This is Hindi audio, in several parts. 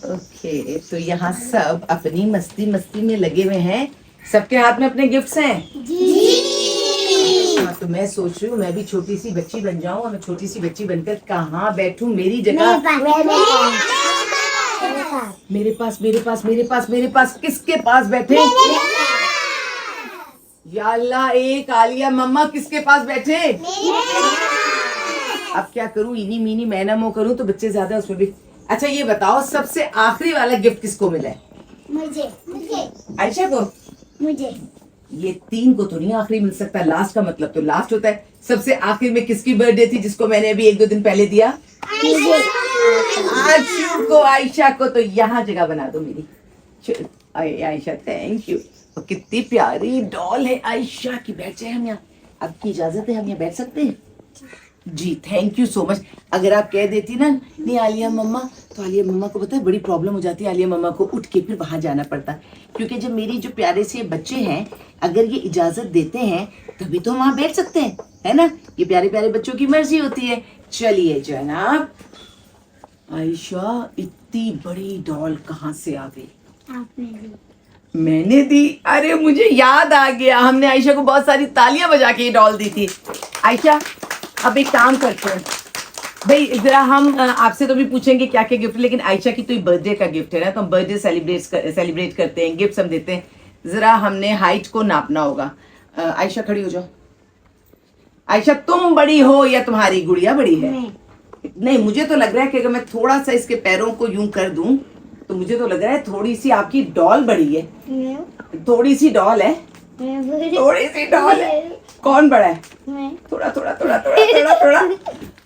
ओके, तो यहाँ सब अपनी मस्ती मस्ती में लगे हुए हैं। सबके हाथ में अपने गिफ्ट्स हैं जी। हाँ, तो मैं सोच रही हूँ मैं भी छोटी सी बच्ची बन जाऊँ और मैं छोटी सी बच्ची बनकर कहाँ बैठूं, मेरी जगह मेरे पास मेरे पास मेरे पास मेरे पास किसके पास बैठे? या अल्लाह, एक आलिया मम्मा किसके पास बैठे? अब क्या करूं, इनी मीनी मैना मो करूं तो बच्चे ज्यादा उसमें भी। अच्छा ये बताओ, सबसे आखिरी वाला गिफ्ट किसको मिला है? मुझे आयशा को। मुझे ये 3 को तो नहीं आखिरी मिल सकता, लास्ट का मतलब तो लास्ट होता है। सबसे आखिर में किसकी बर्थडे थी जिसको मैंने अभी 1-2 दिन पहले दिया? आशू को, आयशा को। तो यहाँ जगह बना दो मेरी। Ayesha thank you. और कितनी प्यारी डॉल है आयशा की। बैठ जाए हम यहाँ, आपकी इजाजत है, हम यहाँ बैठ सकते हैं जी। Thank you so much. अगर आप कह देती ना नहीं आलिया मम्मा, तो आलिया मम्मा को पता है बड़ी प्रॉब्लम हो जाती है। आलिया मम्मा को उठ के फिर वहां जाना पड़ता, क्योंकि जब मेरी जो प्यारे से बच्चे हैं अगर ये इजाजत देते हैं तभी तो वहां बैठ सकते हैं, है ना। ये प्यारे प्यारे बच्चों की मर्जी होती है। चलिए जनाब। आयशा, इतनी बड़ी डॉल कहाँ से आ गई? आपने दी। मैंने दी? अरे मुझे याद आ गया, हमने आयशा को बहुत सारी तालियां बजा के ये डॉल दी थी। आयशा, अब एक काम करते हैं भाई, जरा हम आपसे तो भी पूछेंगे क्या क्या गिफ्ट, लेकिन आयशा की तो ये बर्थडे का गिफ्ट है ना, तो हम बर्थडे सेलिब्रेट करते हैं, गिफ्ट हम देते हैं। जरा हमने हाइट को नापना होगा। आयशा खड़ी हो जाओ। आयशा, तुम बड़ी हो या तुम्हारी गुड़िया बड़ी है? नहीं, मुझे तो लग रहा है कि अगर मैं थोड़ा सा इसके पैरों को यूं कर दूं तो मुझे तो लग रहा है थोड़ी सी आपकी डॉल बड़ी है। थोड़ी सी डॉल है, थोड़ी सी डॉल है। कौन बड़ा है? थोड़ा थोड़ा थोड़ा थोड़ा थोड़ा थोड़ा।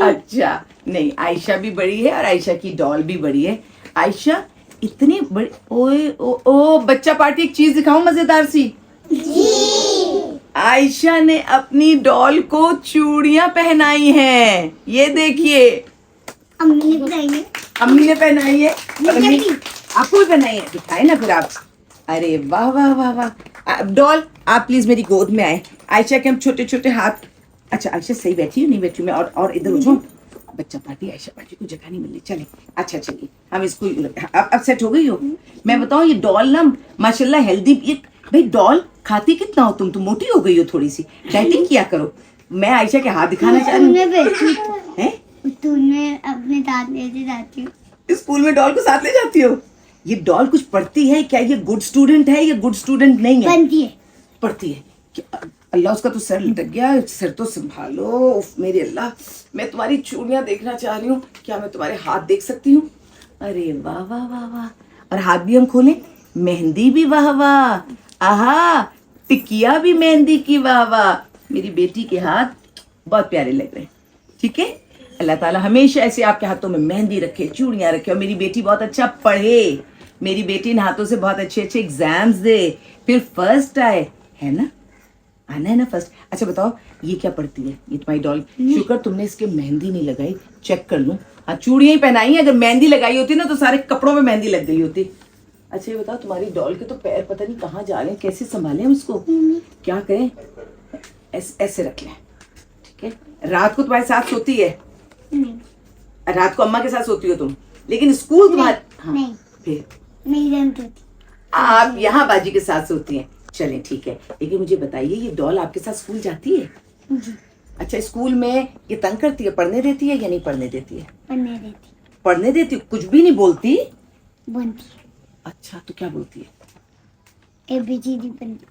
अच्छा, नहीं, आयशा भी बड़ी है और आयशा की डॉल भी बड़ी है। आयशा इतनी बड़ी। ओए ओ बच्चा पार्टी, एक चीज दिखाऊं मजेदार सी। आयशा ने अपनी डॉल को चूड़ियां पहनाई हैं, ये देखिए। अम्मी ने पहनाई है। अम्मी ने पहनाई है? आपको भी पहनाई है? दिखाए ना फिर आप। अरे वाह वाह वाह वाह। डॉल, आप प्लीज मेरी गोद में आए। आयशा के हम छोटे छोटे हाथ। अच्छा आयशा सही बैठी हूँ? नहीं बैठी हूँ मैं? और इधर हो जाऊँ। बच्चा पार्टी, आयशा पार्टी को जगह नहीं मिल रही। चले, अच्छा चलिए, हम इसको अब सेट हो गई हो। मैं बताऊँ, ये डॉल ना माशाल्लाह हेल्दी। ये भाई डॉल खाती कितना हो तुम? मोटी हो गई हो थोड़ी सी, डाइटिंग किया करो। मैं आयशा के हाथ दिखाना चाह रही हूँ। तूने अपने साथ लेते जाती हूँ स्कूल में डॉल को साथ ले जाती हो? ये डॉल कुछ पढ़ती है क्या? ये गुड स्टूडेंट है या गुड स्टूडेंट नहीं है? बनती है। पढ़ती है क्या? अल्लाह, उसका तो सर लटक गया। सर तो संभालो। उफ, मेरे अल्लाह, मैं तुम्हारी चूड़ियां देखना चाह रही हूँ। क्या मैं तुम्हारे हाथ देख सकती हूँ? अरे वाह वाह वाह वाह। और हाथ भी हम खोलें? मेहंदी भी वाह वाह। आहा, टिकिया भी मेहंदी की वाह वाह। मेरी बेटी के हाथ बहुत प्यारे लग रहे हैं। ठीक है, अल्लाह ताला हमेशा ऐसे आपके हाथों में मेहंदी रखे, चूड़ियां रखे, और मेरी बेटी बहुत अच्छा पढ़े। मेरी बेटी इन हाथों से बहुत अच्छे अच्छे एग्जाम्स दे, फिर फर्स्ट आए, है ना? आना है ना फर्स्ट। अच्छा बताओ, ये क्या पढ़ती है? ये तुम्हारी डॉल। शुक्र तुमने इसके मेहंदी नहीं लगाई, चेक कर लूं। हाँ, चूड़ियां ही पहनाई है। अगर मेहंदी लगाई होती ना तो सारे कपड़ों में मेहंदी लग गई होती। अच्छा ये बताओ, तुम्हारी डॉल के तो पैर पता नहीं कहाँ जा रहे हैं, कैसे संभालें हम इसको? क्या करें? ऐसे रख लें, ठीक है। रात को तुम्हारे साथ सोती है? रात को अम्मा के साथ सोती हो तुम, लेकिन स्कूल तुम्हारे? नहीं। फिर नहीं, आप यहाँ बाजी के साथ सोती हैं। चलें ठीक है, लेकिन मुझे बताइए, ये डॉल आपके साथ स्कूल जाती है? जी। अच्छा, स्कूल में ये तंग करती है? पढ़ने देती है या नहीं पढ़ने देती है? पढ़ने देती। पढ़ने देती? कुछ भी नहीं बोलती? बनती। अच्छा, तो क्या बोलती है? ABCD बनती।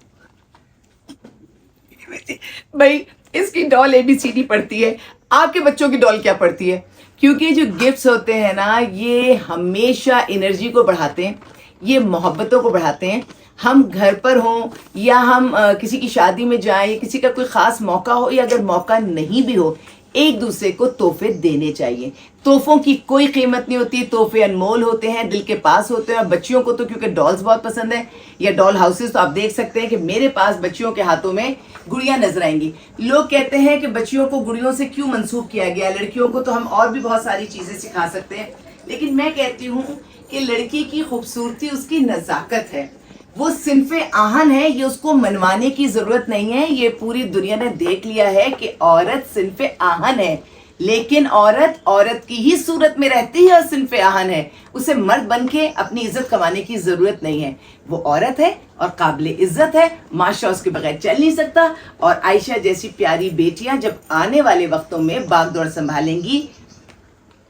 भाई इसकी डॉल ABCD पढ़ती है, आपके बच्चों की डॉल क्या पढ़ती है? क्योंकि जो गिफ्ट्स होते हैं ना, ये हमेशा एनर्जी को बढ़ाते हैं, ये मोहब्बतों को बढ़ाते हैं। हम घर पर हों या हम किसी की शादी में जाएं या किसी का कोई ख़ास मौका हो, या अगर मौका नहीं भी हो, एक दूसरे को तोहफे देने चाहिए। तोहफों की कोई कीमत नहीं होती, तोहफे अनमोल होते हैं, दिल के पास होते हैं। और बच्चियों को तो क्योंकि डॉल्स बहुत पसंद है या डॉल हाउसेस, तो आप देख सकते हैं कि मेरे पास बच्चियों के हाथों में गुड़ियां नजर आएंगी। लोग कहते हैं कि बच्चियों को गुड़ियों से क्यों मंसूब किया गया, लड़कियों को तो हम और भी बहुत सारी चीज़ें सिखा सकते हैं। लेकिन मैं कहती हूँ कि लड़की की खूबसूरती उसकी नज़ाकत है, वो सिन्फे आहन है, ये उसको मनवाने की जरूरत नहीं है। ये पूरी दुनिया ने देख लिया है कि औरत सिन्फे आहन है। लेकिन औरत औरत की ही सूरत में रहती है और सिन्फ़े आहन है। उसे मर्द बन के अपनी इज्जत कमाने की जरूरत नहीं है। वो औरत है और काबिल इज्जत है, माशा उसके बगैर चल नहीं सकता। और आयशा जैसी प्यारी बेटियां जब आने वाले वक्तों में बागडोर संभालेंगी,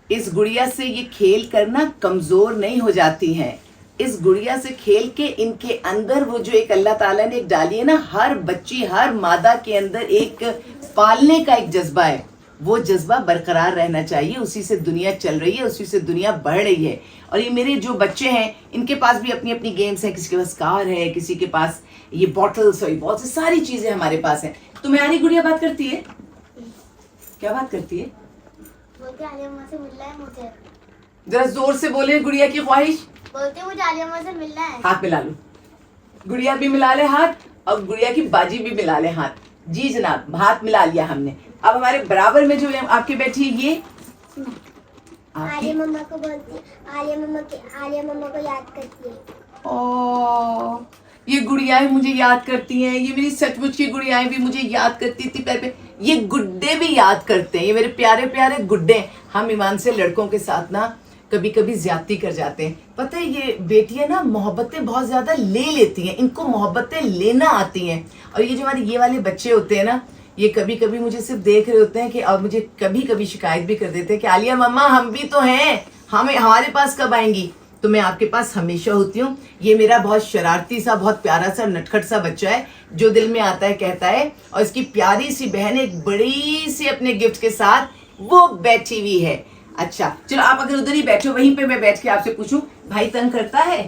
इस गुड़िया से ये खेल करना कमजोर नहीं हो जाती हैं। इस गुड़िया से खेल के इनके अंदर वो जो एक अल्लाह ताला ने एक डाली है ना, हर बच्ची हर मादा के अंदर एक पालने का एक जज्बा है, वो जज्बा बरकरार रहना चाहिए। उसी से दुनिया चल रही है, उसी से दुनिया बढ़ रही है। और ये मेरे जो बच्चे हैं, इनके पास भी अपनी अपनी गेम्स हैं, किसी के पास कार है, किसी के पास ये बॉटल्स और बहुत सी सारी चीजें हमारे पास हैं। तुम्हारी गुड़िया बात करती है? क्या बात करती है? बोलते आलिया अम्मा से मिलना है मुझे। जरा जोर से बोले गुड़िया की ख्वाहिश। बोलते मुझे आलिया अम्मा से मिलना है। हाथ मिला लो, गुड़िया भी मिला ले हाथ, और गुड़िया की बाजी भी मिला ले हाथ। जी जनाब, हाथ मिला लिया हमने। अब हमारे बराबर में जो आपकी बैठी है, ये आलिया मम्मा को बोलती, आलिया मम्मा को याद करती है। ओ, ये गुड़ियाएं मुझे याद करती हैं, ये मेरी सचमुच की गुड़ियाएं भी मुझे याद करती थी पैर पे। ये गुड्डे भी याद करते हैं, ये मेरे प्यारे प्यारे गुड्डे। हम ईमान से लड़कों के साथ ना कभी कभी ज्यादती कर जाते हैं। पता है, ये बेटियां ना मोहब्बतें बहुत ज्यादा ले लेती हैं, इनको मोहब्बतें लेना आती हैं। और ये जो हमारे ये वाले बच्चे होते हैं ना, ये कभी कभी मुझे सिर्फ देख रहे होते हैं कि, और मुझे कभी कभी शिकायत भी कर देते हैं कि आलिया मम्मा हम भी तो हैं, हमें हमारे पास कब आएंगी? तो मैं आपके पास हमेशा होती हूँ। ये मेरा बहुत शरारती सा, बहुत प्यारा सा, नटखट सा बच्चा है, जो दिल में आता है कहता है। और इसकी प्यारी सी बहन एक बड़ी सी अपने गिफ्ट के साथ वो बैठी हुई है। अच्छा चलो, आप अगर उधर ही बैठो, वहीं पे मैं बैठ के आपसे पूछूं, भाई तंग करता है?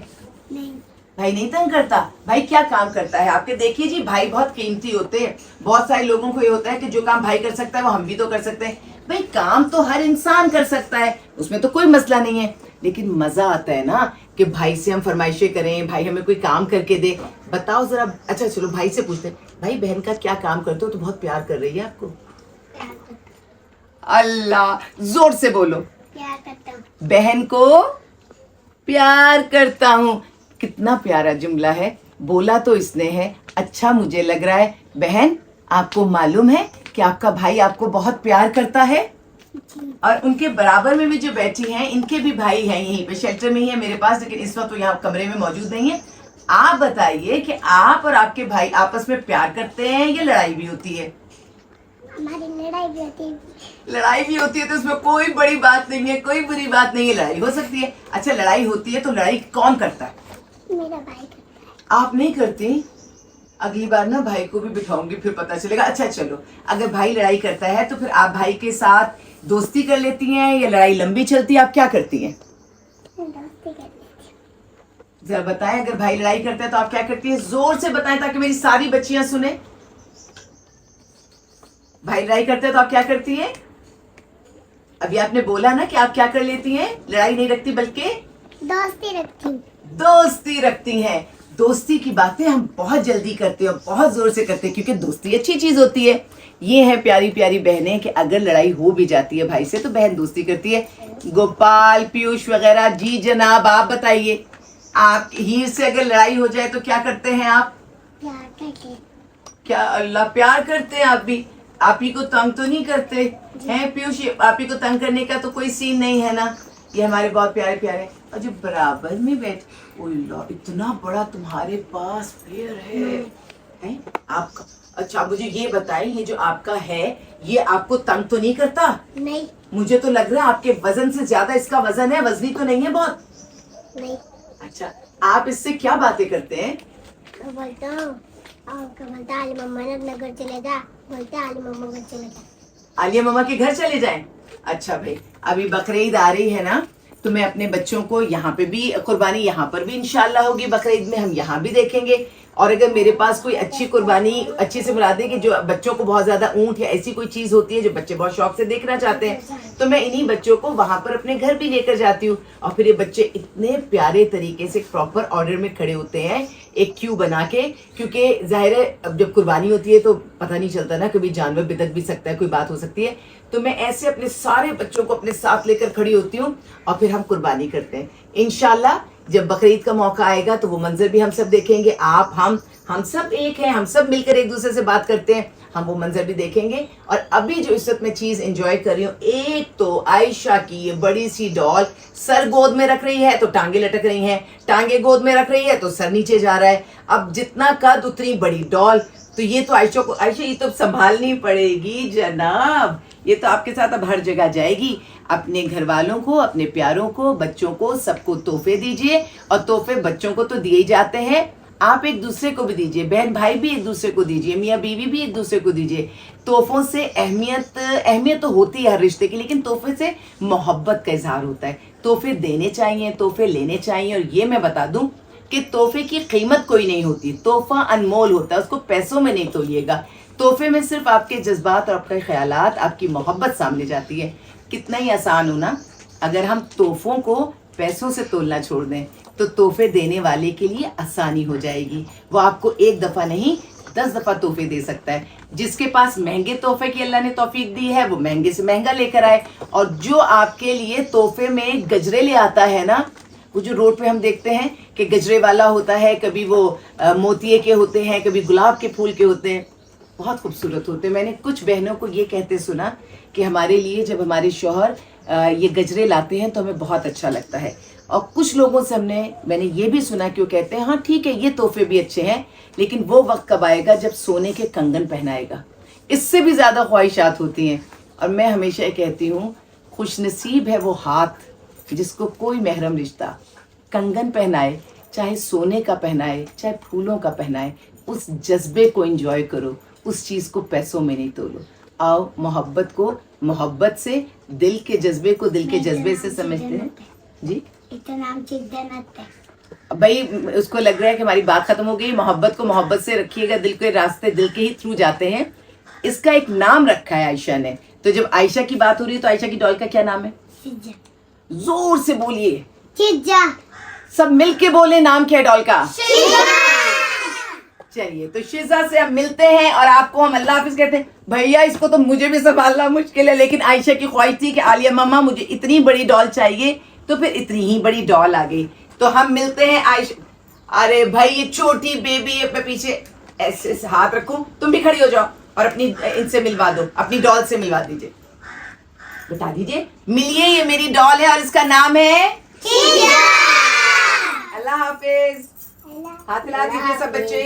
नहीं। भाई नहीं तंग करता। भाई क्या काम करता है आपके? देखिए जी, भाई बहुत कीमती होते हैं। बहुत सारे लोगों को ये होता है कि जो काम भाई कर सकता है वो हम भी तो कर सकते हैं। भाई काम तो हर इंसान कर सकता है, उसमें तो कोई मसला नहीं है, लेकिन मजा आता है ना कि भाई से हम फरमाइशें करें, भाई हमें कोई काम करके दे। बताओ जरा। अच्छा चलो भाई से पूछते हैं, भाई बहन का क्या काम करते हो? तो बहुत प्यार कर रही है आपको। अल्लाह, जोर से बोलो। प्यार करता हूँ। बहन को प्यार करता हूँ। कितना प्यारा जुमला है, बोला तो इसने है। अच्छा मुझे लग रहा है। बहन, आपको मालूम है कि आपका भाई आपको बहुत प्यार करता है? और उनके बराबर में भी जो बैठी हैं, इनके भी भाई हैं, यहीं पे शेल्टर में ही है मेरे पास, लेकिन इस वक्त तो यहाँ कमरे में मौजूद नहीं है। आप बताइए कि आप और आपके भाई आपस में प्यार करते हैं या लड़ाई भी होती है? हमारी लड़ाई भी होती है। लड़ाई भी होती है तो उसमें कोई बड़ी बात नहीं है, कोई बुरी बात नहीं है, लड़ाई हो सकती है। अच्छा लड़ाई होती है तो लड़ाई कौन करता है? मेरा भाई करता आप नहीं करती? अगली बार ना भाई को भी बिठाऊंगी, फिर पता चलेगा। अच्छा चलो, अगर भाई लड़ाई करता है तो फिर आप भाई के साथ दोस्ती कर लेती हैं या लड़ाई लंबी चलती है? आप क्या करती हैं? है। दोस्ती कर लेती हूँ। जरा बताएं, अगर भाई लड़ाई करता है तो आप क्या करती हैं? जोर से बताएं ताकि मेरी सारी बच्चियां सुने। भाई लड़ाई करते हैं तो आप क्या करती हैं? अभी आपने बोला ना कि आप क्या कर लेती हैं, लड़ाई नहीं रखती बल्कि दोस्ती रखती हूँ। दोस्ती रखती हैं। दोस्ती की बातें हम बहुत जल्दी करते हैं और बहुत जोर से करते हैं, क्योंकि दोस्ती अच्छी चीज होती है। ये है प्यारी प्यारी बहनें कि अगर लड़ाई हो भी जाती है भाई से तो बहन दोस्ती करती है। गोपाल, पीयूष वगैरह, जी जनाब आप बताइए, आप हीर से अगर लड़ाई हो जाए तो क्या करते हैं आप? प्यार करके। क्या अल्लाह, प्यार करते हैं आप भी? आप ही को तंग तो नहीं करते हैं पीयूष? आप ही को तंग करने का तो कोई सीन नहीं है ना। ये हमारे बहुत प्यारे प्यारे। और जो बराबर में बैठ, अल्लाह इतना बड़ा तुम्हारे पास पेड़ है आपका। अच्छा मुझे ये बताएं, ये जो आपका है ये आपको तंग तो नहीं करता? नहीं। मुझे तो लग रहा है आपके वजन से ज्यादा इसका वजन है, वजनी तो नहीं है बहुत? नहीं। अच्छा, आप इससे क्या बातें करते हैं? मैं बोलता हूँ, बोलता आली मम्मा ने घर चले जा, बोलते आली मम्मा घर चले जा। आलिया मम्मा के घर चले जाएं। अच्छा भाई, अभी बकरीद आ रही है ना, तो मैं अपने बच्चों को यहाँ पे भी कुर्बानी, यहाँ पर भी इंशाल्लाह होगी बकरीद में, हम यहाँ भी देखेंगे। और अगर मेरे पास कोई अच्छी कुर्बानी, अच्छी से बुला दे कि जो बच्चों को बहुत ज्यादा ऊंट या ऐसी कोई चीज होती है जो बच्चे बहुत शौक से देखना चाहते हैं, तो मैं इन्हीं बच्चों को वहां पर अपने घर भी लेकर जाती हूँ। और फिर ये बच्चे इतने प्यारे तरीके से प्रॉपर ऑर्डर में खड़े होते हैं, एक क्यू बना के, क्योंकि जाहिर है अब जब कुर्बानी होती है तो पता नहीं चलता ना, कभी जानवर बिदक भी सकता है, कोई बात हो सकती है। तो मैं ऐसे अपने सारे बच्चों को अपने साथ लेकर खड़ी होती हूँ और फिर हम कुर्बानी करते हैं। इंशाल्लाह जब बकरीद का मौका आएगा तो वो मंजर भी हम सब देखेंगे। आप हम सब एक हैं, हम सब मिलकर एक दूसरे से बात करते हैं। हम वो मंजर भी देखेंगे। और अभी जो इस वक्त मैं चीज एंजॉय कर रही हूँ, एक तो आयशा की ये बड़ी सी डॉल सर गोद में रख रही है तो टांगे लटक रही हैं, टांगे गोद में रख रही है तो सर नीचे जा रहा है। अब जितना कद उतनी बड़ी डॉल, तो ये तो आयशा ये तो संभालनी पड़ेगी जनाब। ये तो आपके साथ अब हर जगह जाएगी। अपने घर वालों को, अपने प्यारों को, बच्चों को, सबको तोहफे दीजिए। और तोहफे बच्चों को तो दिए ही जाते हैं, आप एक दूसरे को भी दीजिए, बहन भाई भी एक दूसरे को दीजिए, मियाँ बीवी भी एक दूसरे को दीजिए। तोहफों से अहमियत तो होती है हर रिश्ते की, लेकिन तोहफे से मोहब्बत का इजहार होता है। तोहफे देने चाहिए, तोहफे लेने चाहिए। और ये मैं बता दूं कि तोहफे की कीमत कोई नहीं होती, तोहफा अनमोल होता है, उसको पैसों में नहीं तोलिएगा। तोहफे में सिर्फ आपके जज्बात और आपके ख्यालात, आपकी मोहब्बत सामने जाती है। कितना ही आसान हो ना, अगर हम तोहफों को पैसों से तोलना छोड़ दें तो तोहफे देने वाले के लिए आसानी हो जाएगी। वो आपको एक दफ़ा नहीं 10 दफ़ा तोहफे दे सकता है। जिसके पास महंगे तोहफे की अल्लाह ने तौफीक दी है, वो महंगे से महंगा लेकर आए। और जो आपके लिए तोहफे में गजरे ले आता है ना, वो जो रोड पे हम देखते हैं कि गजरे वाला होता है, कभी वो मोतिये के होते हैं, कभी गुलाब के फूल के होते हैं, बहुत खूबसूरत होते हैं। मैंने कुछ बहनों को ये कहते सुना कि हमारे लिए जब हमारे शौहर ये गजरे लाते हैं तो हमें बहुत अच्छा लगता है। और कुछ लोगों से मैंने ये भी सुना कि वो कहते हैं हाँ ठीक है, ये तोहफे भी अच्छे हैं, लेकिन वो वक्त कब आएगा जब सोने के कंगन पहनाएगा। इससे भी ज़्यादा ख्वाहिशात होती हैं। और मैं हमेशा ये कहती हूँ, खुशनसीब है वो हाथ जिसको कोई महरम रिश्ता कंगन पहनाए, चाहे सोने का पहनाए, चाहे फूलों का पहनाए। उस जज्बे को एंजॉय करो, उस चीज़ को पैसों में नहीं तोलो। आओ मोहब्बत को मोहब्बत से, दिल के जज्बे को दिल के जज्बे से समझते हैं जी। इसका नाम चिद्दनत है। भाई उसको लग रहा है कि हमारी बात खत्म हो गई। मोहब्बत को मोहब्बत से रखिएगा, दिल के रास्ते दिल के ही थ्रू जाते हैं। इसका एक नाम रखा है आयशा ने। तो जब आयशा की बात हो रही है तो आयशा की डॉल का क्या नाम है? चिज्जा। जोर से बोलिए, चिज्जा। सब मिलके बोले, नाम क्या है डॉल का? चलिए, तो शिजा से हम मिलते हैं और आपको हम अल्लाह हाफिज कहते हैं। भैया इसको तो मुझे भी संभालना मुश्किल है, लेकिन आयशा की ख्वाहिश थी कि आलिया मम्मा मुझे इतनी बड़ी डॉल चाहिए, तो फिर इतनी ही बड़ी डॉल आ गई। तो हम मिलते हैं आयशा। अरे भाई ये छोटी बेबी है, मैं पीछे ऐसे हाथ रखूं, तुम भी खड़ी हो जाओ और अपनी इनसे मिलवा दो, अपनी डॉल से मिलवा दीजिए, बता दीजिए। मिलिए, ये मेरी डॉल है और इसका नाम है अल्लाह हाफिज। हाथ हिला दीजिए सब बच्चे।